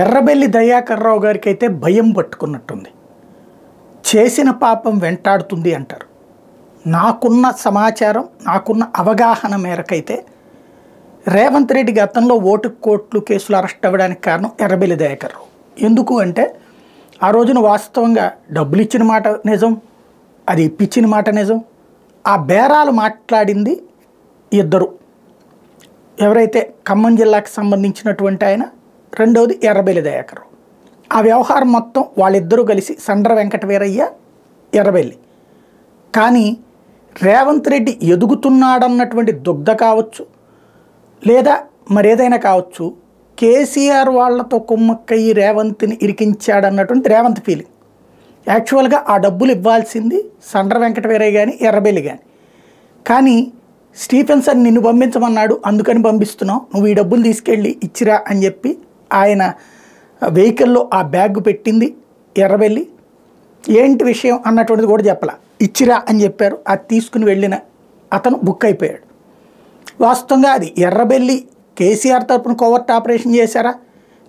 ఎర్రబెల్లి దయాకర్ రావు గారికి అయితే భయం పట్టుకున్నట్టుంది. చేసిన పాపం వెంటాడుతుంది అంటారు. నాకున్న సమాచారం, నాకున్న అవగాహన మేరకైతే రేవంత్ రెడ్డి గతంలో ఓటు కోట్లు కేసులు అరెస్ట్ అవ్వడానికి కారణం ఎర్రబెల్లి దయాకర్ రావు. ఎందుకు అంటే ఆ రోజున వాస్తవంగా డబ్బులు ఇచ్చిన మాట నిజం, అది ఇప్పించిన మాట నిజం. ఆ బేరాలు మాట్లాడింది ఇద్దరు, ఎవరైతే ఖమ్మం జిల్లాకు సంబంధించినటువంటి ఆయన, రెండవది ఎర్రబెల్లి దయాకర్ రావు. ఆ వ్యవహారం మొత్తం వాళ్ళిద్దరూ కలిసి సండ్ర వెంకట వీరయ్య, ఎర్రబెల్లి. కానీ రేవంత్ రెడ్డి ఎదుగుతున్నాడన్నటువంటి దుగ్ధ కావచ్చు, లేదా మరేదైనా కావచ్చు, కేసీఆర్ వాళ్లతో కుమ్మక్కయ్యి రేవంత్ని ఇరికించాడన్నటువంటి రేవంత్ ఫీలింగ్. యాక్చువల్గా ఆ డబ్బులు ఇవ్వాల్సింది సండ్ర వెంకట వీరయ్య కానీ ఎర్రబెల్లి కానీ. కానీ స్టీఫెన్సన్ నిన్ను పంపించమన్నాడు, అందుకని పంపిస్తున్నావు, నువ్వు ఈ డబ్బులు తీసుకెళ్ళి ఇచ్చిరా అని చెప్పి ఆయన వెహికల్లో ఆ బ్యాగ్ పెట్టింది ఎర్రబెల్లి. ఏంటి విషయం అన్నటువంటిది కూడా చెప్పాల, ఇచ్చిరా అని చెప్పారు. అది తీసుకుని వెళ్ళిన అతను బుక్ అయిపోయాడు. వాస్తవంగా అది ఎర్రబెల్లి కేసీఆర్ తరపున కోవర్ట్ ఆపరేషన్ చేశారా,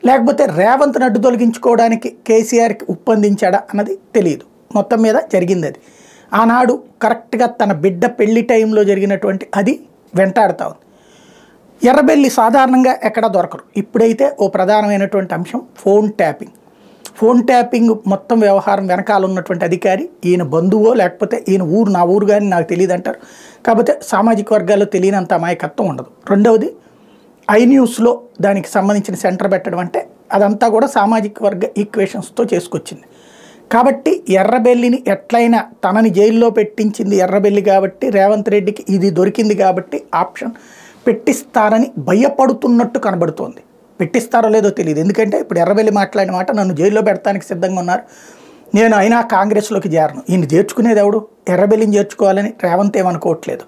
లేకపోతే రేవంత్ని అడ్డు తొలగించుకోవడానికి కేసీఆర్కి ఉప్పందించాడా అన్నది తెలియదు. మొత్తం మీద జరిగింది అది. ఆనాడు కరెక్ట్గా తన బిడ్డ పెళ్లి టైంలో జరిగినటువంటి అది వెంటాడుతూ ఉంది. ఎర్రబెల్లి సాధారణంగా ఎక్కడా దొరకరు. ఇప్పుడైతే ఓ ప్రధానమైనటువంటి అంశం ఫోన్ ట్యాపింగ్. ఫోన్ ట్యాపింగ్ మొత్తం వ్యవహారం వెనకాల ఉన్నటువంటి అధికారి ఈయన బంధువో లేకపోతే ఈయన ఊరు, నా ఊరు కానీ నాకు తెలియదు అంటారు. కాకపోతే సామాజిక వర్గాల్లో తెలియనంత అమాయకత్వం ఉండదు. రెండవది ఐన్యూస్లో దానికి సంబంధించిన సెంటర్ పెట్టడం అంటే అదంతా కూడా సామాజిక వర్గ ఈక్వేషన్స్తో చేసుకొచ్చింది. కాబట్టి ఎర్రబెల్లిని ఎట్లయినా తనని జైల్లో పెట్టించింది ఎర్రబెల్లి కాబట్టి రేవంత్ రెడ్డికి ఇది దొరికింది కాబట్టి ఆప్షన్ పెట్టిస్తారని భయపడుతున్నట్టు కనబడుతోంది. పెట్టిస్తారో లేదో తెలియదు. ఎందుకంటే ఇప్పుడు ఎర్రబెల్లి మాట్లాడిన మాట, నన్ను జైల్లో పెడతానికి సిద్ధంగా ఉన్నారు, నేను అయినా కాంగ్రెస్లోకి చేరను. ఈయన చేర్చుకునేది ఎవడు? ఎర్రబెల్లిని చేర్చుకోవాలని రేవంత్ ఏమనుకోవట్లేదు.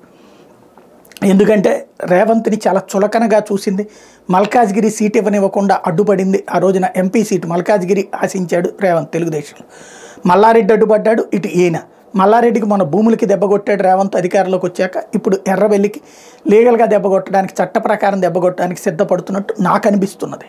ఎందుకంటే రేవంత్ని చాలా చులకనగా చూసింది. మల్కాజ్గిరి సీట్ ఇవ్వనివ్వకుండా అడ్డుపడింది. ఆ రోజున ఎంపీ సీటు మల్కాజ్గిరి ఆశించాడు రేవంత్ తెలుగుదేశంలో. మల్లారెడ్డి అడ్డుపడ్డాడు. ఇటు ఈయన మల్లారెడ్డికి మన భూములకి దెబ్బ కొట్టాడు రేవంత్ అధికారంలోకి వచ్చాక. ఇప్పుడు ఎర్రబెల్లికి లీగల్గా దెబ్బ కొట్టడానికి, చట్ట ప్రకారం దెబ్బ కొట్టడానికి సిద్ధపడుతున్నట్టు నాకు అనిపిస్తున్నది.